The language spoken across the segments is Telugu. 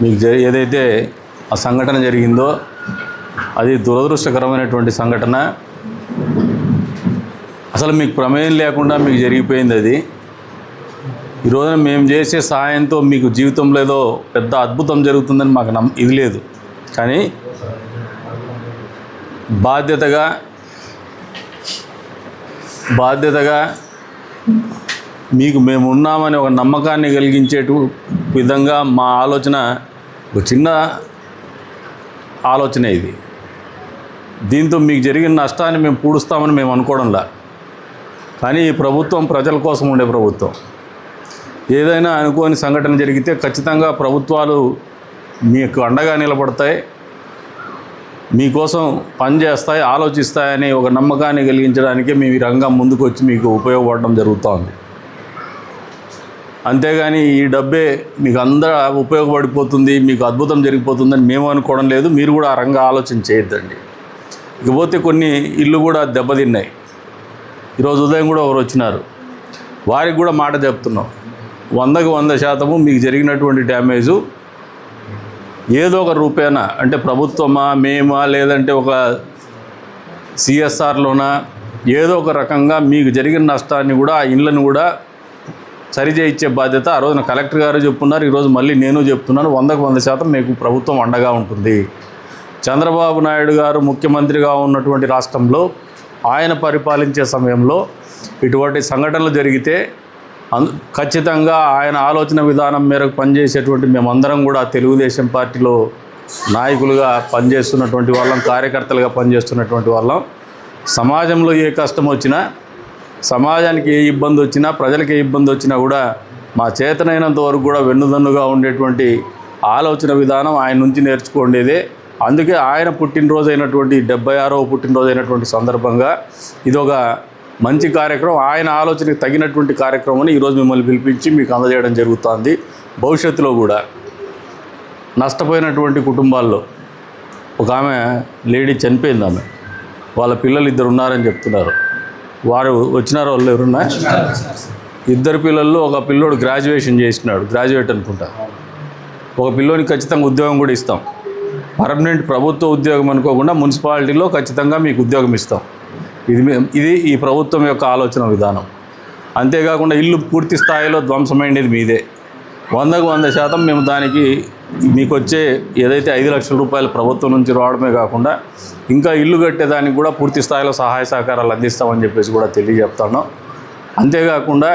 మీకు ఏదైతే ఆ సంఘటన జరిగిందో అది దురదృష్టకరమైనటువంటి సంఘటన. అసలు మీకు ప్రమేయం లేకుండా మీకు జరిగిపోయింది అది. ఈ రోజున మేము చేసే సహాయంతో మీకు జీవితంలో ఏదో పెద్ద అద్భుతం జరుగుతుందని మాకు ఇది లేదు. కానీ బాధ్యతగా మీకు మేము ఉన్నామని ఒక నమ్మకాన్ని కలిగించే విధంగా మా ఆలోచన, ఒక చిన్న ఆలోచన ఇది. దీంతో మీకు జరిగిన నష్టాన్ని మేము పూడుస్తామని మేము అనుకోవడంలా. కానీ ఈ ప్రభుత్వం ప్రజల కోసం ఉండే ప్రభుత్వం. ఏదైనా అనుకోని సంఘటన జరిగితే ఖచ్చితంగా ప్రభుత్వాలు మీకు అండగా నిలబడతాయి, మీకోసం పనిచేస్తాయి, ఆలోచిస్తాయని ఒక నమ్మకాన్ని కలిగించడానికే మేము ఈ రంగం ముందుకు వచ్చి మీకు ఉపయోగపడడం జరుగుతోంది. అంతేగాని ఈ డబ్బే మీకు అందరూ ఉపయోగపడిపోతుంది, మీకు అద్భుతం జరిగిపోతుందని మేము అనుకోవడం లేదు. మీరు కూడా ఆ రంగం ఆలోచన చేయొద్దండి. ఇకపోతే కొన్ని ఇళ్ళు కూడా దెబ్బతిన్నాయి. ఈరోజు ఉదయం కూడా ఎవరు వచ్చినారు, వారికి కూడా మాట చెప్తున్నాం. 100కి 100% మీకు జరిగినటువంటి డ్యామేజు ఏదో ఒక రూపేనా, అంటే ప్రభుత్వమా, మేమా, లేదంటే ఒక CSRలోనా, ఏదో ఒక రకంగా మీకు జరిగిన నష్టాన్ని కూడా ఆ ఇళ్ళని కూడా సరిచేయించే బాధ్యత ఆ రోజున కలెక్టర్ గారు చెప్పున్నారు, ఈరోజు మళ్ళీ నేను చెప్తున్నాను. 100కి 100% మీకు ప్రభుత్వం అండగా ఉంటుంది. చంద్రబాబు నాయుడు గారు ముఖ్యమంత్రిగా ఉన్నటువంటి రాష్ట్రంలో ఆయన పరిపాలించే సమయంలో ఇటువంటి సంఘటనలు జరిగితే ఖచ్చితంగా ఆయన ఆలోచన విధానం మేరకు పనిచేసేటువంటి మేమందరం కూడా తెలుగుదేశం పార్టీలో నాయకులుగా పనిచేస్తున్నటువంటి వాళ్ళం, కార్యకర్తలుగా పనిచేస్తున్నటువంటి వాళ్ళం. సమాజంలో ఏ కష్టం వచ్చినా, సమాజానికి ఏ ఇబ్బంది వచ్చినా, ప్రజలకు ఏ ఇబ్బంది వచ్చినా కూడా మా చేతనైనంత వరకు కూడా వెన్నుదన్నుగా ఉండేటువంటి ఆలోచన విధానం ఆయన నుంచి నేర్చుకోండేదే. అందుకే ఆయన పుట్టినరోజు అయినటువంటి 76వ పుట్టినరోజు అయినటువంటి సందర్భంగా ఇదొక మంచి కార్యక్రమం, ఆయన ఆలోచనకి తగినటువంటి కార్యక్రమం అని ఈరోజు మిమ్మల్ని పిలిపించి మీకు అందజేయడం జరుగుతుంది. భవిష్యత్తులో కూడా నష్టపోయినటువంటి కుటుంబాల్లో ఒక ఆమె లేడీ చనిపోయింది, ఆమె వాళ్ళ పిల్లలు 2 ఉన్నారని చెప్తున్నారు. వారు వచ్చినారు, వాళ్ళు ఎవరున్నా 2 పిల్లల్లో ఒక పిల్లోడు గ్రాడ్యుయేషన్ చేసినాడు, గ్రాడ్యుయేట్ అనుకుంటా. ఒక పిల్లోనికి ఖచ్చితంగా ఉద్యోగం కూడా ఇస్తాం. పర్మనెంట్ ప్రభుత్వ ఉద్యోగం అనుకోకుండా మున్సిపాలిటీలో ఖచ్చితంగా మీకు ఉద్యోగం ఇస్తాం. ఇది ఈ ప్రభుత్వం యొక్క ఆలోచన విధానం. అంతేకాకుండా ఇల్లు పూర్తి స్థాయిలో ధ్వంసమైనది మీదే. 100కి 100% మేము దానికి మీకు వచ్చే ఏదైతే 5 లక్షల రూపాయలు ప్రభుత్వం నుంచి రావడమే కాకుండా ఇంకా ఇల్లు కట్టేదానికి కూడా పూర్తి స్థాయిలో సహాయ సహకారాలు అందిస్తామని చెప్పేసి కూడా తెలియజెప్తాను. అంతేకాకుండా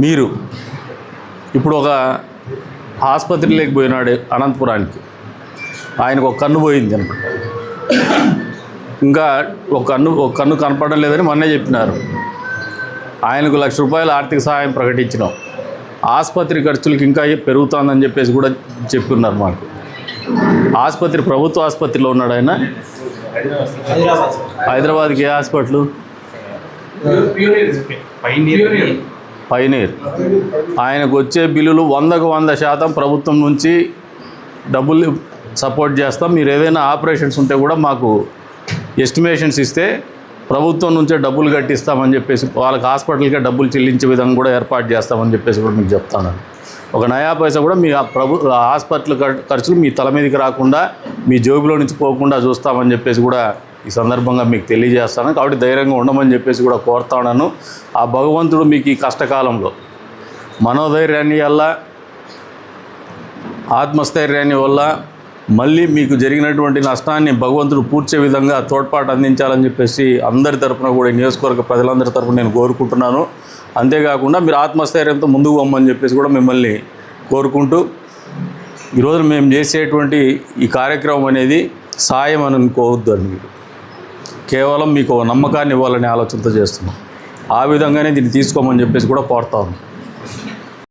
మీరు ఇప్పుడు ఒక ఆసుపత్రిలోకి పోయినాడు అనంతపురానికి, ఆయనకు ఒక కన్ను పోయింది అనుకుంటా, ఇంకా ఒక కన్ను కనపడడం లేదని మొన్నే చెప్పినారు. ఆయనకు 1 లక్ష రూపాయలు ఆర్థిక సహాయం ప్రకటించినాం. ఆసుపత్రి ఖర్చులకి ఇంకా పెరుగుతుందని చెప్పేసి కూడా చెప్పున్నారు మాకు. ఆసుపత్రి ప్రభుత్వ ఆసుపత్రిలో ఉన్నాడు ఆయన. హైదరాబాద్కి ఏ హాస్పిటల్? పైనీర్. ఆయనకు వచ్చే బిల్లులు 100కి 100% ప్రభుత్వం నుంచి డబ్బులు సపోర్ట్ చేస్తాం. మీరు ఏదైనా ఆపరేషన్స్ ఉంటే కూడా మాకు ఎస్టిమేషన్స్ ఇస్తే ప్రభుత్వం నుంచే డబ్బులు కట్టిస్తామని చెప్పేసి, వాళ్ళకి హాస్పిటల్కే డబ్బులు చెల్లించే విధంగా కూడా ఏర్పాటు చేస్తామని చెప్పేసి కూడా మీకు చెప్తాను. ఒక నయా పైసా కూడా మీ హాస్పిటల్ ఖర్చులు మీ తల మీదకి రాకుండా, మీ జోబులో నుంచి పోకుండా చూస్తామని చెప్పేసి కూడా ఈ సందర్భంగా మీకు తెలియజేస్తాను. కాబట్టి ధైర్యంగా ఉండమని చెప్పేసి కూడా కోరుతా ఉన్నాను. ఆ భగవంతుడు మీకు ఈ కష్టకాలంలో మనోధైర్యాన్ని వల్ల, ఆత్మస్థైర్యాన్ని వల్ల మళ్ళీ మీకు జరిగినటువంటి నష్టాన్ని భగవంతుడు పూడ్చే విధంగా తోడ్పాటు అందించాలని చెప్పేసి అందరి తరఫున కూడా, నియోజకవర్గ ప్రజలందరి తరఫున నేను కోరుకుంటున్నాను. అంతేకాకుండా మీరు ఆత్మస్థైర్యంతో ముందుకు పోమని చెప్పేసి కూడా మిమ్మల్ని కోరుకుంటూ, ఈరోజు మేము చేసేటువంటి ఈ కార్యక్రమం అనేది సాయం అని అనుకోవద్దు అని, మీరు కేవలం మీకు నమ్మకాన్ని ఇవ్వాలనే ఆలోచనతో చేస్తున్నాం. ఆ విధంగానే దీన్ని తీసుకోమని చెప్పేసి కూడా కోరుతా ఉన్నాం.